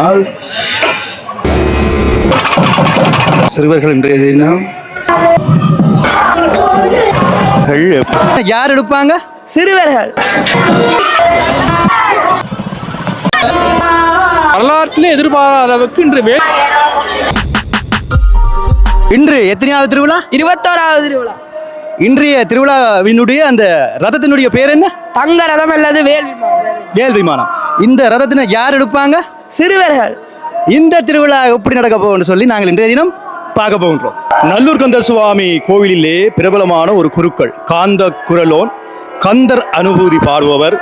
சொன்னால் சிறுவர்கள் இன்றைய தினம் யார் எடுப்பாங்க? சிறுவர்கள். வரலாற்றில் எதிர்பாராத அளவுக்கு இன்று எத்தனையாவது திருவிழா? 21வது திருவிழா. இன்றைய திருவிழாவினுடைய அந்த ரதத்தினுடைய பேர் என்ன? தங்க ரதம் அல்லது வேல் விமானம். இந்த ரதத்தினை யார் எடுப்பாங்க? சிறுவர்கள். இந்த திருவிழா எப்படி நடக்க போகும்னு சொல்லி நாங்கள் இன்றைய தினம் பார்க்க போகின்றோம். நல்லூர் கந்த சுவாமி கோவிலிலே பிரபலமான ஒரு குருக்கள் காந்த குரலோன், கந்தர் அனுபூதி பாடுபவர்,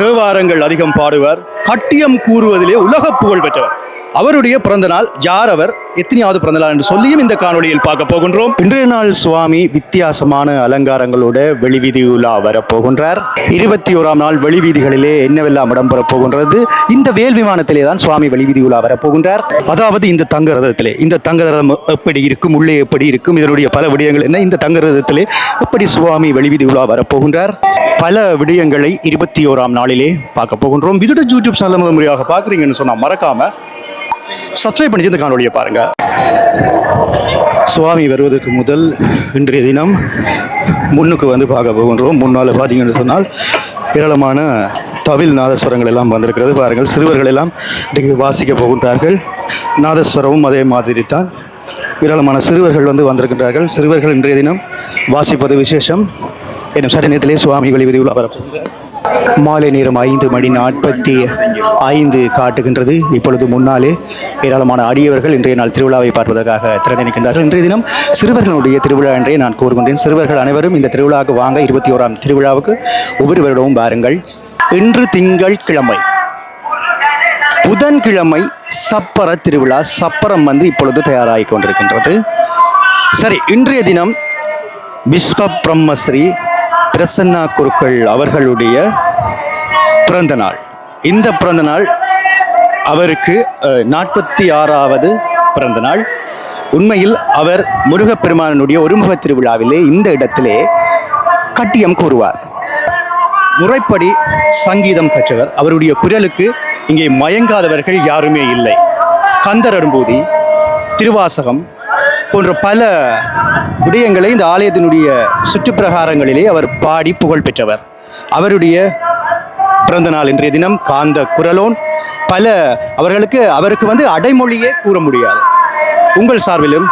தேவாரங்கள் அதிகம் பாடுவர், கட்டியம் கூறுவதிலே உலக புகழ் பெற்றவர். அவருடைய பிறந்த நாள். யார் அவர், எத்தனையாவது பிறந்த நாள் என்று சொல்லியும் இந்த காணொலியில் பார்க்க போகின்றோம். இன்றைய நாள் சுவாமி வித்தியாசமான அலங்காரங்களோட வெளிவீதி உலா வரப்போகின்றார். 21ஆம் நாள் வெளிவீதிகளிலே என்னவெல்லாம் இடம்பெறப் போகின்றது? இந்த வேல் விமானத்திலே தான் சுவாமி வெளிவீதி உலா வரப்போகின்றார். அதாவது இந்த தங்க ரதத்திலே, இந்த தங்க ரதம் எப்படி இருக்கும், உள்ளே எப்படி இருக்கும், இதனுடைய பல விடயங்கள் என்ன, இந்த தங்க ரதத்திலே எப்படி சுவாமி வெளிவீதி உலா வரப்போகின்றார், பல விடயங்களை 21ஆம் நாளிலே பார்க்க போகின்றோம். விதுட யூடியூப் சேனல் முதல் முறையாக பார்க்குறீங்கன்னு சொன்னால் மறக்காம சப்ஸ்கிரைப் பண்ணி இந்த காணொலியை பாருங்க. சுவாமி வருவதற்கு முதல் இன்றைய தினம் முன்னுக்கு வந்து பார்க்க போகின்றோம். முன்னால் பார்த்தீங்கன்னு சொன்னால் ஏராளமான தவில் நாதஸ்வரங்கள் எல்லாம் வந்திருக்கிறது. பாருங்கள், சிறுவர்கள் எல்லாம் இன்றைக்கு வாசிக்க போகின்றார்கள். நாதஸ்வரமும் அதே மாதிரி தான். ஏராளமான சிறுவர்கள் வந்திருக்கின்றார்கள். சிறுவர்கள் இன்றைய தினம் வாசிப்பது விசேஷம். இன்னும் சற்று நேரத்திலே சுவாமி வெளிவீதி உலா வரப்போகிறார். மாலை நேரம் 5:45 காட்டுகின்றது. இப்பொழுது முன்னாலே ஏராளமான அடியவர்கள் இன்றைய நாள் திருவிழாவை பார்ப்பதற்காக திரண்டு நிற்கின்றார்கள். இன்றைய தினம் சிறுவர்களுடைய திருவிழா என்றே நான் கூறுகின்றேன். சிறுவர்கள் அனைவரும் இந்த திருவிழாவுக்கு வாங்க. 21ஆம் திருவிழாவுக்கு ஒவ்வொரு வருடமும் பாருங்கள். இன்று திங்கள் கிழமை, புதன்கிழமை சப்பர திருவிழா. சப்பரம் இப்பொழுது தயாராகி கொண்டிருக்கின்றது. சரி, இன்றைய தினம் விஸ்வ பிரம்மஸ்ரீ பிரசன்னா குருக்கள் அவர்களுடைய பிறந்த நாள். இந்த பிறந்த நாள் அவருக்கு 46வது பிறந்த நாள். உண்மையில் அவர் முருகப்பெருமானுடைய ஒருமுக திருவிழாவிலே இந்த இடத்திலே கட்டியம் கூறுவார். முறைப்படி சங்கீதம் கற்றவர். அவருடைய குரலுக்கு இங்கே மயங்காதவர்கள் யாருமே இல்லை. கந்தர் அனுபூதி, திருவாசகம் போன்ற பல விடயங்களை இந்த ஆலயத்தினுடைய சுற்றுப்பிரகாரங்களிலே அவர் பாடி புகழ் பெற்றவர். அவருடைய பிறந்த நாள் இன்றைய தினம். காந்த குரலோன் பல அவருக்கு அடைமொழியே கூற முடியாது. உங்கள் சார்பிலும்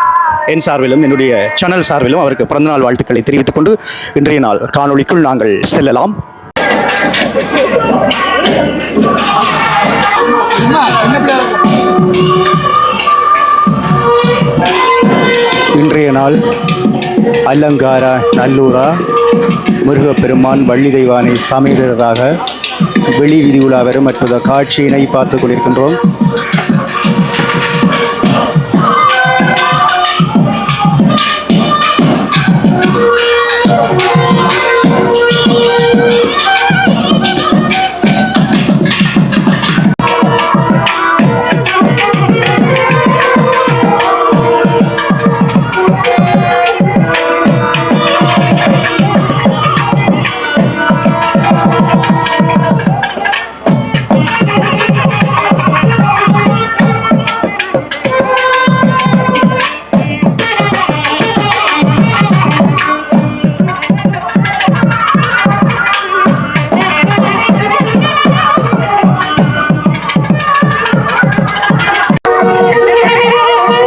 என் சார்பிலும் என்னுடைய சேனல் சார்பிலும் அவருக்கு பிறந்தநாள் வாழ்த்துக்களை தெரிவித்துக் கொண்டு இன்றைய நாள் காணொளிக்குள் நாங்கள் செல்லலாம். இன்றைய நாள் அலங்கார நல்லூரா முருகப்பெருமான் வள்ளி தெய்வானை சமேதராக வெளி வீதி உலா வரும் அற்புத காட்சியினை பார்த்து கொண்டிருக்கின்றோம்.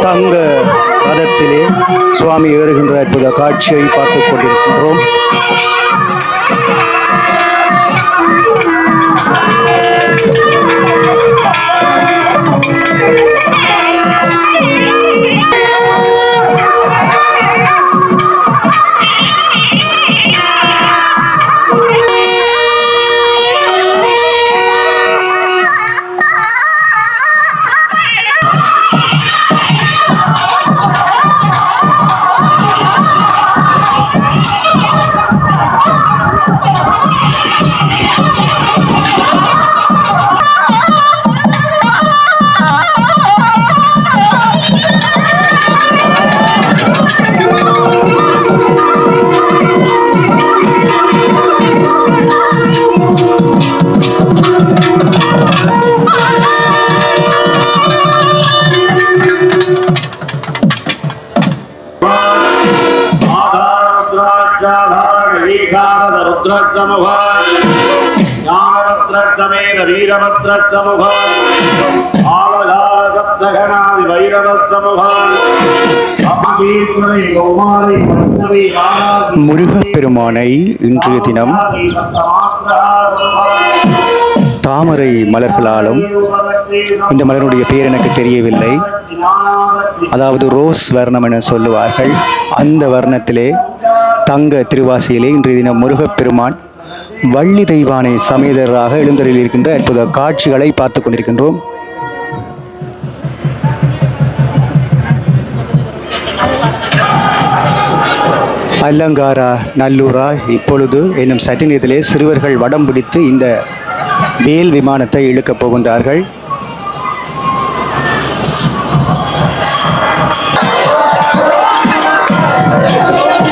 தங்க ரதத்திலே சுவாமி ஏறுகின்ற அற்புத காட்சியை பார்த்துக் கொண்டிருக்கின்றோம். समूह ज्ञानभद्र समेत वीरभद्र समूह आलजाल सप्तगणादि भैरव समूह अम्बीश्वरी कौमारी वैष्णवी முருகப்பெருமானை இன்றைய தினம் தாமரை மலர்களாலும், இந்த மலருடைய பேர் எனக்கு தெரியவில்லை, அதாவது ரோஸ் வர்ணம் என சொல்லுவார்கள், அந்த வர்ணத்திலே தங்க திருவாசியிலே இன்றைய தினம் முருகப்பெருமான் வள்ளி தெய்வானை சமேதராக எழுந்தருளில் இருக்கின்ற அற்புத காட்சிகளை பார்த்து கொண்டிருக்கின்றோம். அலங்காரா நல்லூரா இப்பொழுது என்னும் சற்று நேரத்திலே சிறுவர்கள் வடம் பிடித்து இந்த வேல் விமானத்தை இழுக்கப் போகின்றார்கள்.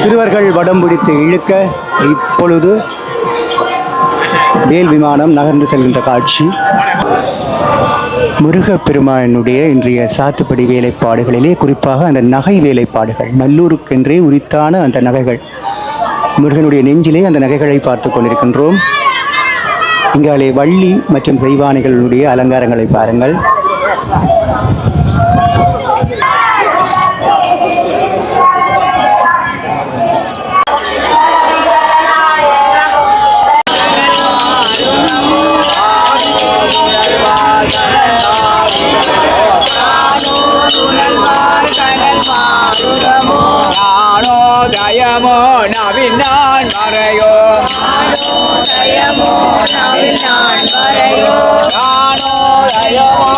சிறுவர்கள் வடம் பிடித்து இழுக்க இப்பொழுது வேல் விமானம் நகர்ந்து செல்கின்ற காட்சி. முருகப்பெருமானுடைய இன்றைய சாத்துப்படி வேலைப்பாடுகளிலே குறிப்பாக அந்த நகை வேலைப்பாடுகள், நல்லூருக்கென்றே உரித்தான அந்த நகைகள், முருகனுடைய நெஞ்சிலே அந்த நகைகளை பார்த்து கொண்டிருக்கின்றோம். இங்காலே வள்ளி மற்றும் செய்வானைகளுடைய அலங்காரங்களை பாருங்கள். தயமோ நவில் நான் வரையோ தயமோ நவில் நான் வரையோ நானோ தயமோ.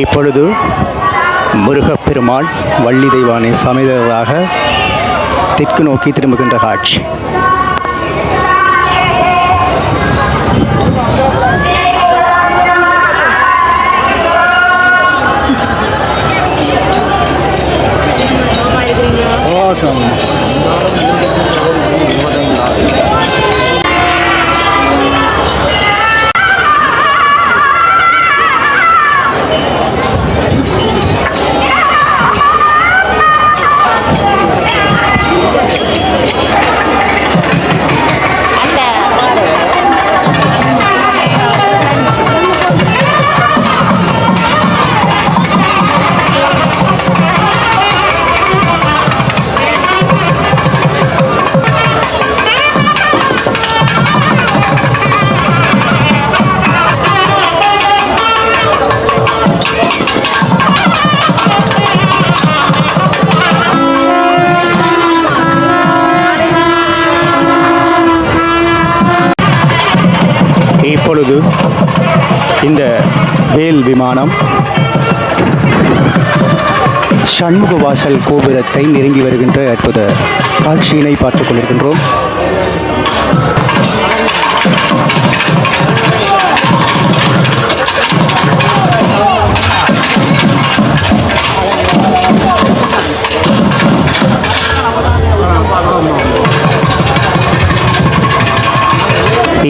இப்பொழுது முருகப்பெருமான் வள்ளி தெய்வானை சமேதராக தெற்கு நோக்கி திரும்புகின்ற காட்சி. இப்பொழுது இந்த வேல் விமானம் சண்முக வாசல் கோபுரத்தை நெருங்கி வருகின்ற அற்புத காட்சியினை பார்த்துக் கொண்டிருக்கின்றோம்.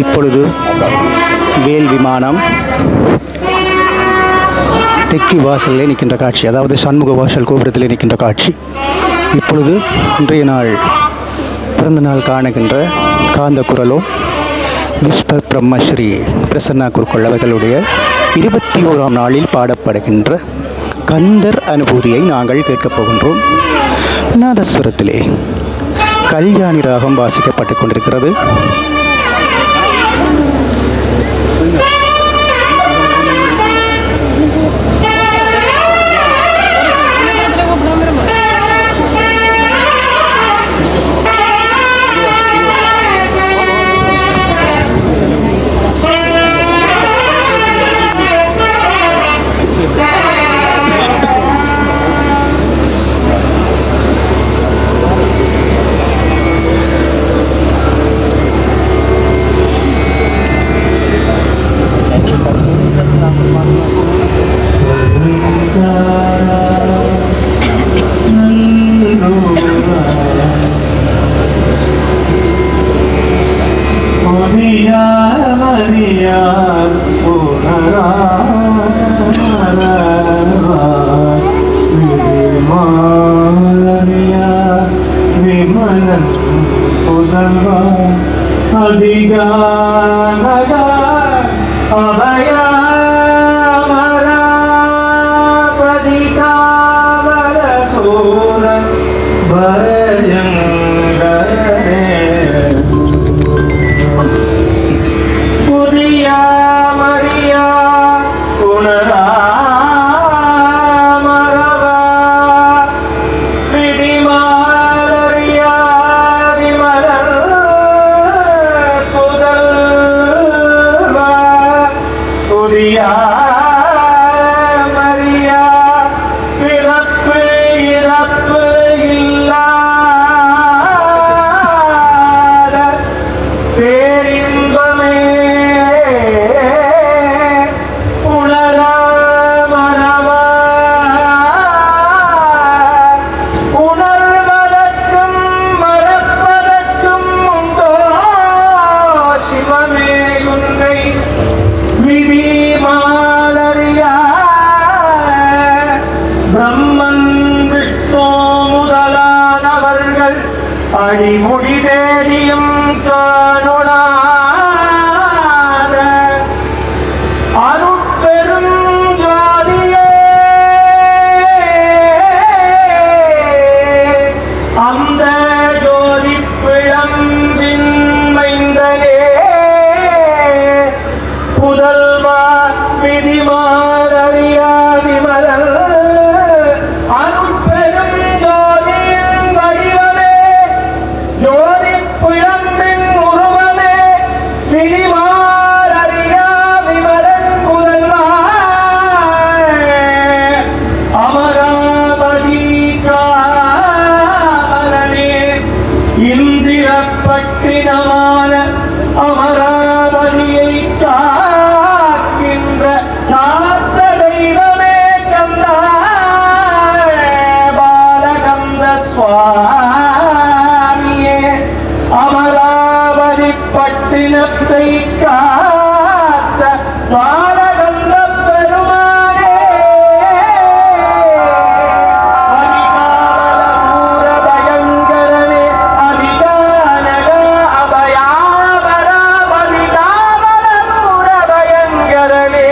இப்பொழுது வேல் விமானம் தெற்கு வாசலில் நிற்கின்ற காட்சி, அதாவது சண்முக வாசல் கோபுரத்தில் நிற்கின்ற காட்சி. இப்பொழுது இன்றைய நாள் பிறந்த நாள் காணுகின்ற காந்த குரலோ விஸ்வ பிரம்மஸ்ரீ பிரசன்னா குருக்கள் அவர்களுடைய 21ஆம் நாளில் பாடப்படுகின்ற கந்தர் அனுபூதியை நாங்கள் கேட்கப் போகின்றோம். நாதஸ்வரத்திலே கல்யாணி ராகம் வாசிக்கப்பட்டு கொண்டிருக்கிறது. ஞானகா அபயாமராபதி காவல சூர பயங்கரே புதிய மரியா உணராமரவா விதிமாலரியா விமலர் புதல்வா புதிய மரியா பிறப்பு இறப்பு இல்லாத பேரின்பமே உணராமரவா உணர்வதற்கும் மறப்பதற்கும் உண்டோ சிவமே உன்னை விதி மாலரியா பிரம்மன் விஷ்ணு முதலானவர்கள் அடிமுடி தேடியும் காணொணாத அருட்பெரும் ஜோதியே அந்த ஜோதி பிழம்பின் மைந்தனே புதல்வா விதிமாறியா விமலர் அருட்பெரும் ஜோதியின் வடிவமே ஜோதி பிழம்பின் உருவமே விதிமாறியா விமலன் புதல்வா அமராவதி காவலனே இந்திரப்பட்டினமான அமராவதியை காக்கின்ற நாத்த தெய்வமே கந்தா பாலகந்த சுவாமியே அமராவதி பட்டினத்தை காத்த பாலகந்த பெருமானே அதிகாவல சூர பயங்கரனே அதிகானக அபயாபரா அதிகாவல சூர பயங்கரனே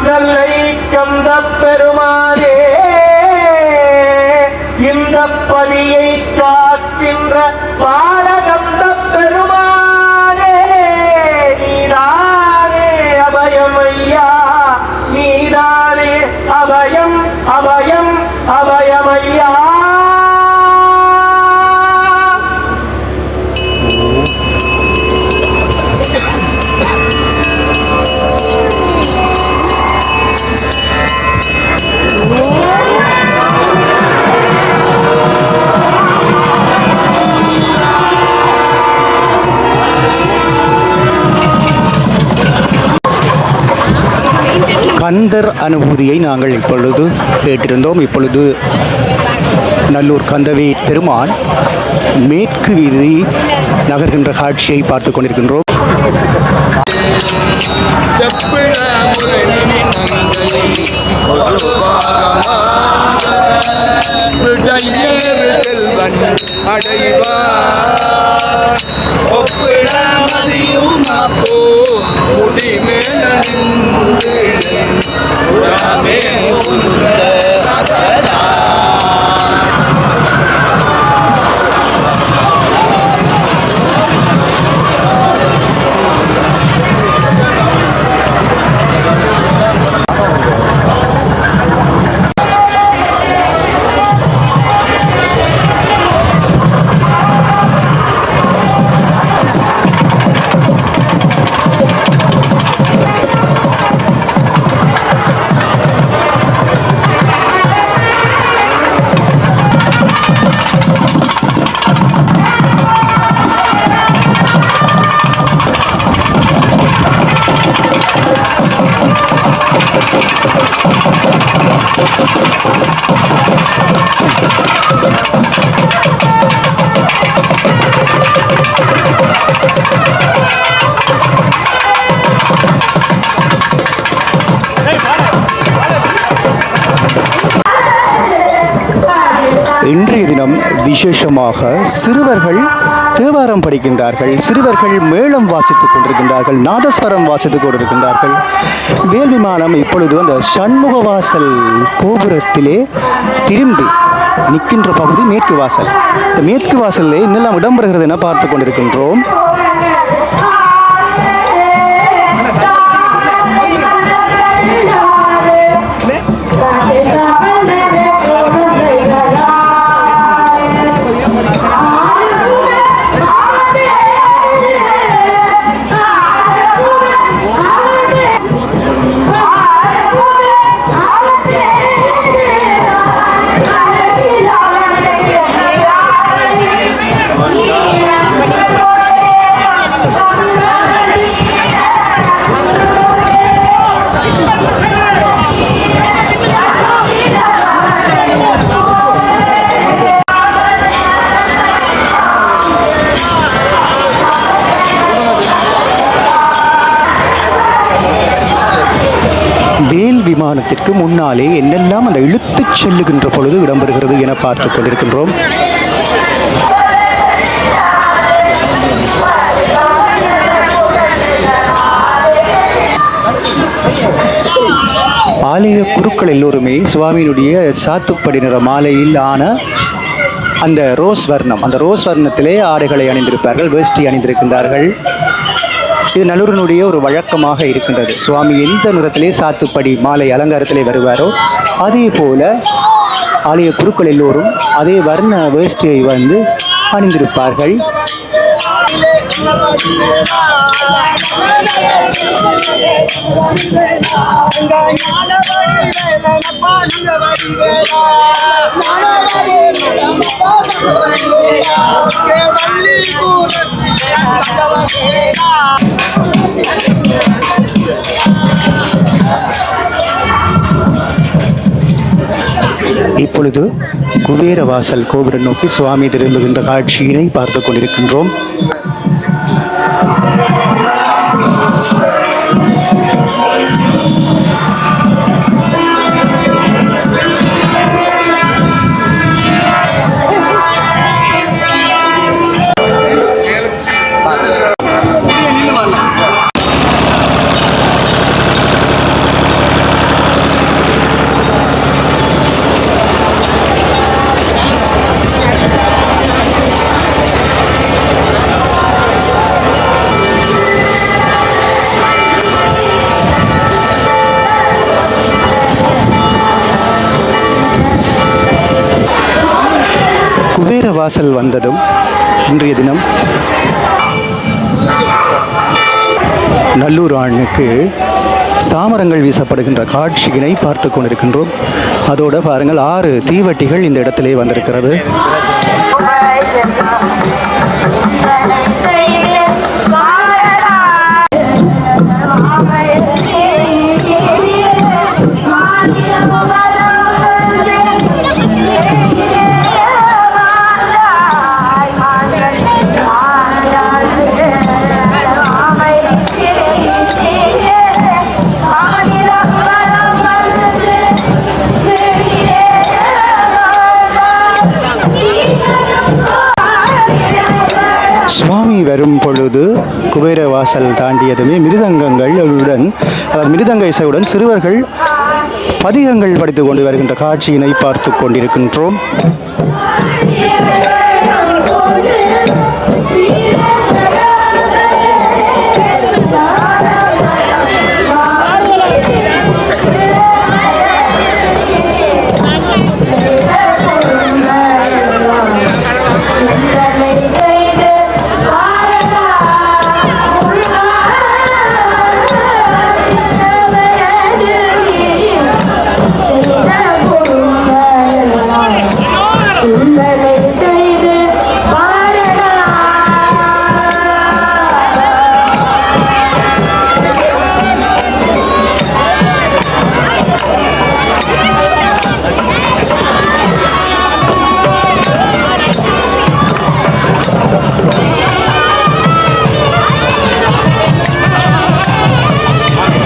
நல்லை கந்த பெருமானே இந்த பதியை காக்கின்ற பாலகந்த பெருமானே நீதானே அபயம் ஐயா நீதானே அபயம் அபயம் அபயமையா கந்தர் அனுபூதியை நாங்கள் இப்பொழுது கேட்டிருந்தோம். இப்பொழுது நல்லூர் கந்தவே பெருமான் மேற்கு வீதி நகர்கின்ற காட்சியை பார்த்து கொண்டிருக்கின்றோம். இன்றைய தினம் விசேஷமாக சிறுவர்கள் தேவாரம் படிக்கின்றார்கள், சிறுவர்கள் மேளம் வாசித்துக் கொண்டிருக்கின்றார்கள், நாதஸ்வரம் வாசித்துக் கொண்டிருக்கின்றார்கள். வேல் விமானம் இப்பொழுது அந்த சண்முக வாசல் கோபுரத்திலே திரும்பி நிற்கின்ற பகுதி மேற்கு வாசல். இந்த மேற்கு வாசலில் இன்னெல்லாம் இடம்பெறுகிறது என பார்த்து கொண்டிருக்கின்றோம். வேல் விமானத்திற்கு முன்னாலே என்னெல்லாம் அந்த இழுத்துச் செல்லுகின்ற பொழுது இடம்பெறுகிறது என பார்த்து கொண்டிருக்கின்றோம். ஆலய குருக்கள் எல்லோருமே சுவாமியினுடைய சாத்துப்படி நிற மாலையில் ஆன அந்த ரோஸ் வர்ணம், அந்த ரோஸ் வர்ணத்திலே ஆடைகளை அணிந்திருப்பார்கள், வேஷ்டி அணிந்திருக்கின்றார்கள். இது நல்லூரினுடைய ஒரு வழக்கமாக இருக்கின்றது. சுவாமி எந்த நிறத்திலே சாத்துப்படி மாலை அலங்காரத்திலே வருவாரோ அதே போல ஆலய குருக்கள் எல்லோரும் அதே வர்ண வேஷ்டியை அணிந்திருப்பார்கள். இப்பொழுது குபேரவாசல் கோபுரம் நோக்கி சுவாமி திரும்புகின்ற காட்சியினை பார்த்து கொண்டிருக்கின்றோம். குபேரவாசல் வந்ததும் இன்றைய தினம் நல்லூர் ஆணுக்கு சாமரங்கள் வீசப்படுகின்ற காட்சியினை பார்த்து கொண்டிருக்கின்றோம். அதோடு பாருங்கள் 6 தீவட்டிகள் இந்த இடத்திலே வந்திருக்கிறது. சுவாமி வரும் பொழுது குபேரவாசல் தாண்டியதுமே மிருதங்கங்களுடன், மிருதங்க இசையுடன் சிறுவர்கள் பதிகங்கள் படித்துக் கொண்டு வருகின்ற காட்சியினை பார்த்து கொண்டிருக்கின்றோம்.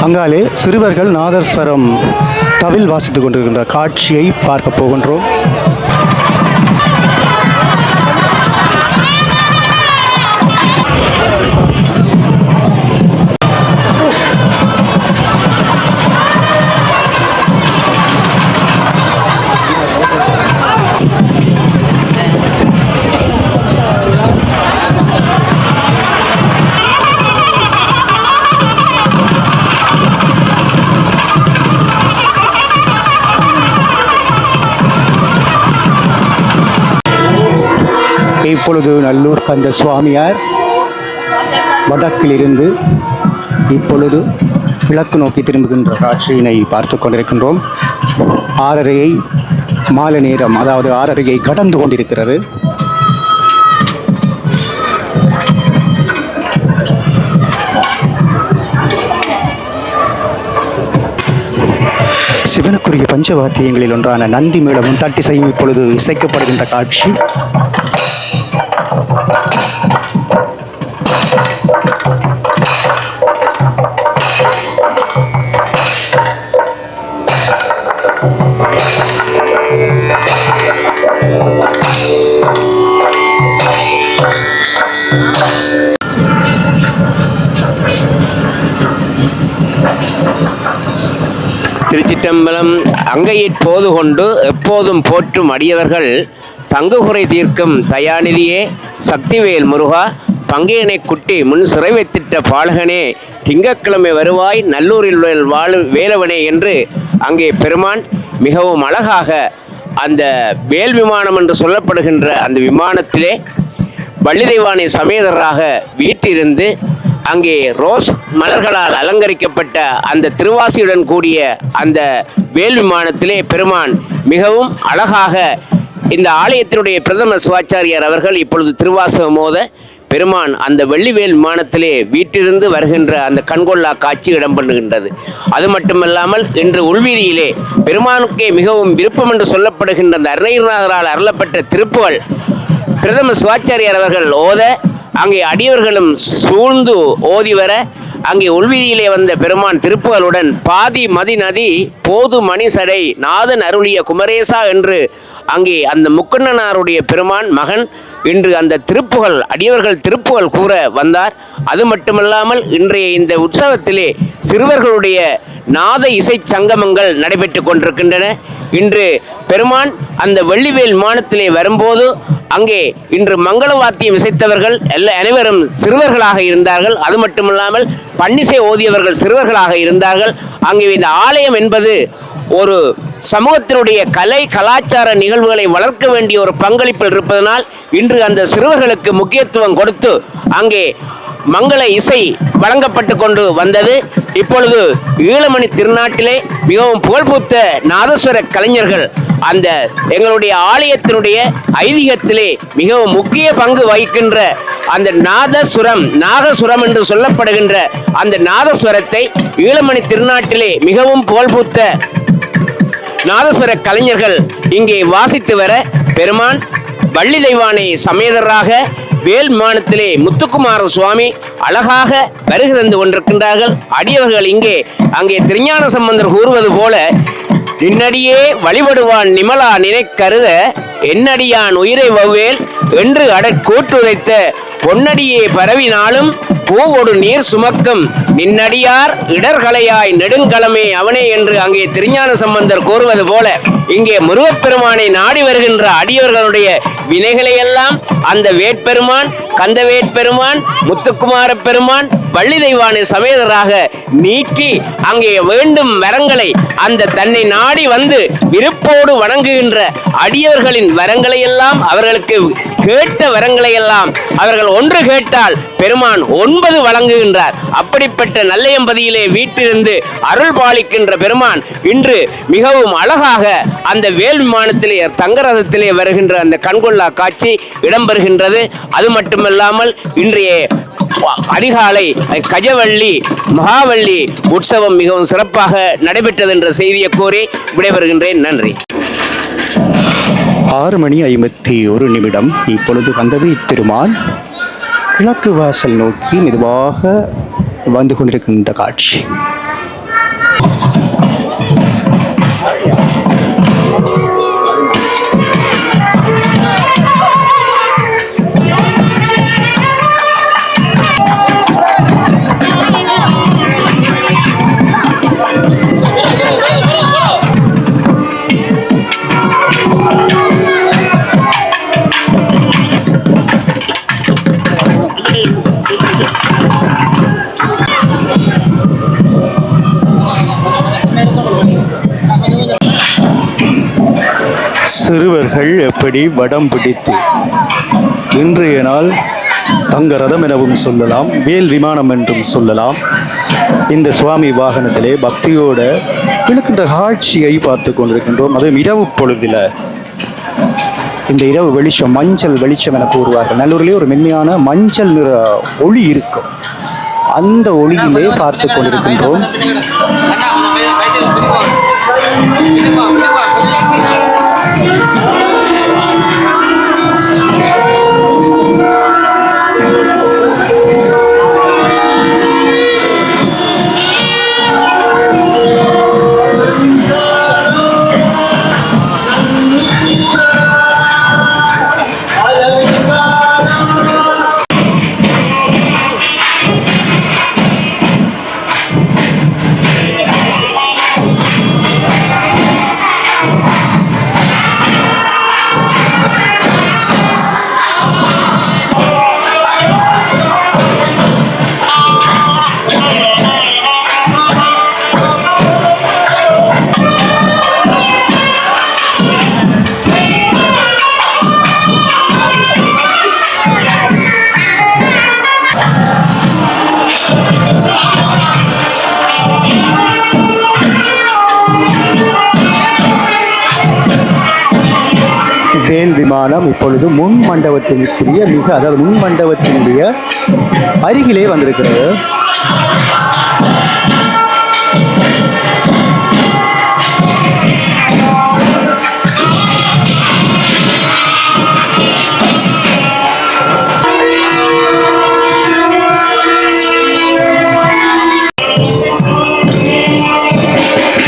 அங்காலே சிறுவர்கள் நாதஸ்வரம் தவில் வாசித்துக் கொண்டிருக்கின்ற காட்சியை பார்க்க போகின்றோம். இப்பொழுது நல்லூர் கந்த சுவாமியார் வடக்கிலிருந்து இப்பொழுது கிழக்கு நோக்கி திரும்புகின்ற காட்சியினை பார்த்து கொண்டிருக்கின்றோம். 6:30 மாலை நேரம், அதாவது 6:30 கடந்து கொண்டிருக்கிறது. சிவனுக்குரிய பஞ்சவாத்தியங்களில் ஒன்றான நந்தி மேளமும் தட்டிசையும் இப்பொழுது இசைக்கப்படுகின்ற காட்சி. திருச்சிற்றம்பலம். அங்கையிற் போது கொண்டு எப்போதும் போற்றும் அடியவர்கள் தங்குகுறை தீர்க்கும் தயாநிதியே, சக்திவேல் முருகா, பங்கையனை குட்டி முன் சிறை வைத்திட்ட பாலகனே, திங்கட்கிழமை வருவாய் நல்லூரில் வாழு வேலவனே என்று அங்கே பெருமான் மிகவும் அழகாக அந்த வேல் விமானம் என்று சொல்லப்படுகின்ற அந்த விமானத்திலே வள்ளிதெய்வானை சமேதராக வீட்டிலிருந்து அங்கே ரோஸ் மலர்களால் அலங்கரிக்கப்பட்ட அந்த திருவாசியுடன் கூடிய அந்த வேல் விமானத்திலே பெருமான் மிகவும் அழகாக இந்த ஆலயத்தினுடைய பிரதம சிவாச்சாரியார் அவர்கள் இப்பொழுது திருவாசகம் மோத பெருமான் அந்த வெள்ளிவேல் விமானத்திலே வீட்டிலிருந்து வருகின்ற அந்த கண்கொள்ளா காட்சி இடம்பெறுகின்றது. அது மட்டுமல்லாமல் இன்று உள்வீதியிலே பெருமானுக்கே மிகவும் விருப்பம் என்று சொல்லப்படுகின்ற அந்த அருணகிரிநாதரால் அருளப்பட்ட திருப்புகழ் பிரதம சிவாச்சாரியார் அவர்கள் ஓத அங்கே அடியவர்களும் சூழ்ந்து ஓதி வர அங்கே உள்வீதியிலே வந்த பெருமான் திருப்புகளுடன் பாதி மதி நதி போது மணிசடை நாதன் அருளிய குமரேசா என்று அங்கே அந்த முக்கண்ணனாருடைய பெருமான் மகன் இன்று அந்த திருப்புகள் அடியவர்கள் திருப்புகள் கூற வந்தார். அது மட்டுமல்லாமல் இன்றைய இந்த உற்சவத்திலே சிறுவர்களுடைய நாத இசை சங்கமங்கள் நடைபெற்று கொண்டிருக்கின்றன. இன்று பெருமான் அந்த வெள்ளிவேல் விமானத்திலே வரும்போது அங்கே இன்று மங்கள வாத்தியம் இசைத்தவர்கள் அனைவரும் சிறுவர்களாக இருந்தார்கள். அது மட்டுமல்லாமல் பன்னிசை ஓதியவர்கள் சிறுவர்களாக இருந்தார்கள். அங்கே இந்த ஆலயம் என்பது ஒரு சமூகத்தினுடைய கலை கலாச்சார நிகழ்வுகளை வளர்க்க வேண்டிய ஒரு பங்களிப்பில் இருப்பதனால் இன்று அந்த சிறுவர்களுக்கு முக்கியத்துவம் கொடுத்து அங்கே மங்கள இசை வழங்கப்பட்டு கொண்டு வந்தது. இப்பொழுது ஈழமணி திருநாட்டிலே மிகவும் புகழ்பூத்த நாதஸ்வர கலைஞர்கள் அந்த எங்களுடைய ஆலயத்தினுடைய ஐதீகத்திலே மிகவும் முக்கிய பங்கு வகிக்கின்ற அந்த நாகசுரம் என்று சொல்லப்படுகின்ற அந்த நாதஸ்வரத்தை ஈழமணி திருநாட்டிலே மிகவும் புகழ்பூத்த நாதஸ்வர கலைஞர்கள் இங்கே வாசித்து வர பெருமான் வள்ளிதெய்வானை சமேதராக வேல் விமானத்திலே முத்துக்குமார சுவாமி அழகாக வருகை தந்து கொண்டிருக்கின்றார்கள். அடியவர்கள் அங்கே திருஞான சம்பந்தர் கூறுவது போல நின்னடியே வழிபடுவான் நிமலா நினைக்கருத என்னடியான் உயிரை வவ்வேல் என்று அடற்கூட்டுதைத்த பொன்னடியே பரவினாலும் பூவொடு நீர் சுமக்கும் நின்னடியார் இடர்களையாய் நெடுங்கலமே அவனே என்று அங்கே திருஞான சம்பந்தர் கூறுவது போல இங்கே முருகப்பெருமானை நாடி வருகின்ற அடியவர்களுடைய வினைகளையெல்லாம் அந்த வேட்பெருமான் கந்த வேட்பெருமான் முத்துக்குமார பெருமான் வள்ளிதெய்வானை சமேதராக நீக்கி அங்கே வேண்டும் வரங்களை அந்த தன்னை நாடி வந்து விருப்போடு வணங்குகின்ற அடியவர்களின் வரங்களை எல்லாம் அவர்களுக்கு கேட்ட வரங்களை எல்லாம் அவர்கள் ஒன்று கேட்டால் பெருமான் 9 வழங்குகின்றார். அப்படிப்பட்ட நல்லையம்பதியிலே வீட்டிலிருந்து அருள் பாலிக்கின்ற பெருமான் இன்று மிகவும் அழகாக அந்த வேல் விமானத்திலே தங்கரதத்திலே வருகின்ற அந்த கண்கொள்ளா காட்சி இடம்பெறுகின்றது. அது மட்டுமல்லாமல் இன்றைய அதிகாலை கஜவள்ளி மகாவள்ளி உற்சவம் மிகவும் சிறப்பாக நடைபெற்றது என்ற செய்தியை கூறி விடைபெறுகின்றேன். நன்றி. 6:51 இப்பொழுது வந்தவே திருமால் கிழக்கு வாசல் நோக்கி மெதுவாக வந்து கொண்டிருக்கின்ற காட்சி. சிறுவர்கள் எப்படி வடம் பிடித்து இன்றைய நாள் தங்க ரதம் எனவும் சொல்லலாம், வேல் விமானம் என்றும் சொல்லலாம். இந்த சுவாமி வாகனத்திலே பக்தியோட விழுக்கின்ற காட்சியை பார்த்து கொண்டிருக்கின்றோம். அதுவும் இரவு பொழுதில் இந்த இரவு வெளிச்சம், மஞ்சள் வெளிச்சம் என கூறுவார்கள். நல்லூரிலே ஒரு மென்மையான மஞ்சள் நிற ஒளி இருக்கும். அந்த ஒளியிலே பார்த்து கொண்டிருக்கின்றோம். வேல் விமானம் இப்பொழுது முன் மண்டபத்திற்குரிய அதாவது முன் மண்டபத்தினுடைய அருகிலே வந்திருக்கிறது.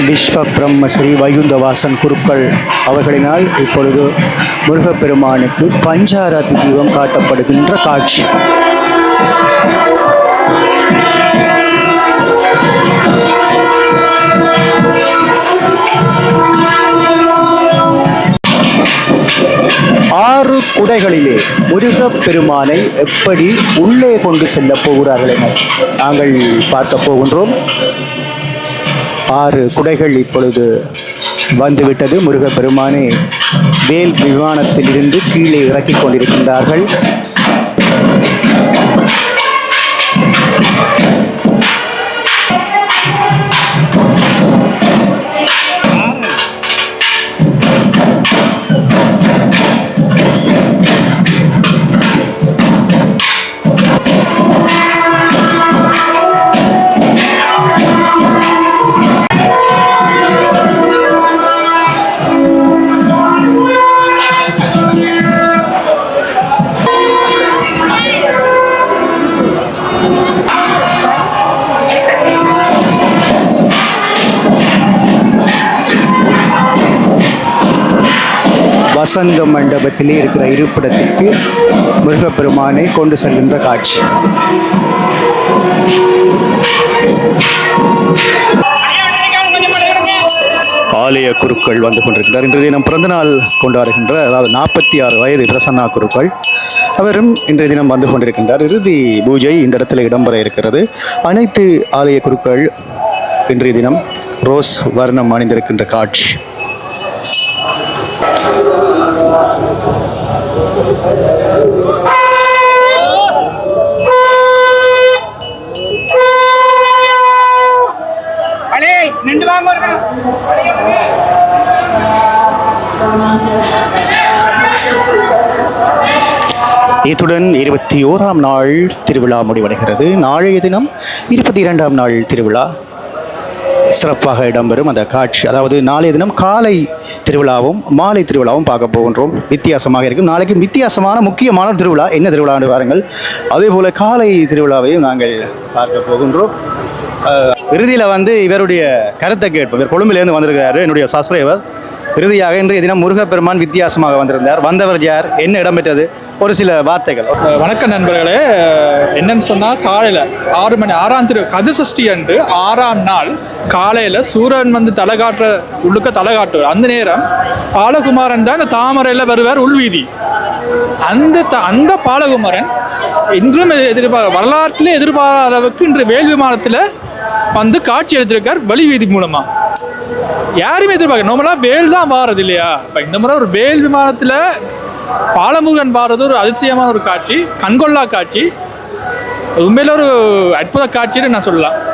விஸ்வ பிரம்ம ஸ்ரீ வைகுந்தவாசன் குருக்கள் அவர்களினால் இப்பொழுது முருகப்பெருமானுக்கு பஞ்சாராத்தி தீபம் காட்டப்படுகின்ற காட்சி. ஆறு குடைகளிலே முருகப்பெருமானை எப்படி உள்ளே கொண்டு செல்ல போகிறார்கள் என நாங்கள் பார்க்க போகின்றோம். 6 குடைகள் இப்பொழுது வந்துவிட்டது. முருகப்பெருமானை வேல் விமானத்தில் இருந்து கீழே இறக்கிக் கொண்டிருக்கின்றார்கள். வசந்த மண்டபத்திலே இருக்கிற இருப்பிடத்திற்கு முருகப்பெருமானை கொண்டு செல்கின்ற காட்சி. ஆலய குருக்கள் வந்து கொண்டிருக்கின்றார். இன்றைய தினம் பிறந்தநாள் கொண்டாடுகின்ற, அதாவது 46 வயது பிரசன்னா குருக்கள் அவரும் இன்றைய தினம் வந்து கொண்டிருக்கின்றார். இறுதி பூஜை இந்த இடத்துல இடம்பெற இருக்கிறது. அனைத்து ஆலய குருக்கள் இன்றைய தினம் ரோஸ் வர்ணம் அணிந்திருக்கின்ற காட்சி. இத்துடன் 21ஆம் நாள் திருவிழா முடிவடைகிறது. நாளைய தினம் 22ஆம் நாள் திருவிழா சிறப்பாக இடம்பெறும். அந்த காட்சி, அதாவது நாளைய தினம் காலை திருவிழாவும் மாலை திருவிழாவும் பார்க்க போகின்றோம். வித்தியாசமாக இருக்கும். நாளைக்கு வித்தியாசமான முக்கியமான திருவிழா. என்ன திருவிழா என்று பாருங்கள். அதே போல காலை திருவிழாவையும் நாங்கள் பார்க்க போகின்றோம். இறுதியில் வந்து இவருடைய கருத்தை கேட்போம். இவர் கொழும்பிலேருந்து வந்திருக்கிறாரு, என்னுடைய சப்ஸ்கிரைபர். இறுதியாக இன்றைய தினம் முருகப்பெருமான் வித்தியாசமாக வந்திருந்தார். வந்தவர் யார், என்ன இடம்பெற்றது, ஒரு சில வார்த்தைகள். வணக்கம் நண்பர்களே. என்னன்னு சொன்னால், காலையில் 6 மணி 6ஆம் கதிசஷ்டி அன்று 6ஆம் நாள் காலையில் சூரன் வந்து உள்ளுக்க தலை காட்டுவார். அந்த நேரம் பாலகுமாரன் தான் இந்த தாமரையில் வருவார் உள்வீதி. அந்த பாலகுமாரன் இன்றும் வரலாற்றிலே எதிர்பாராத அளவுக்கு இன்று வேல் விமானத்தில் வந்து காட்சி எடுத்திருக்கார் வெளிவீதி மூலமாக. யாருமே எதிர்பார்க்க, நார்மலாக வேல் தான் வாரது இல்லையா? இப்போ இந்த முறை ஒரு வேல் விமானத்தில் பாலமுருகன் பாடுறது ஒரு அதிசயமான ஒரு காட்சி, கண்கொள்ளா காட்சி. உண்மையில ஒரு அற்புத காட்சின்னு நான் சொல்லலாம்.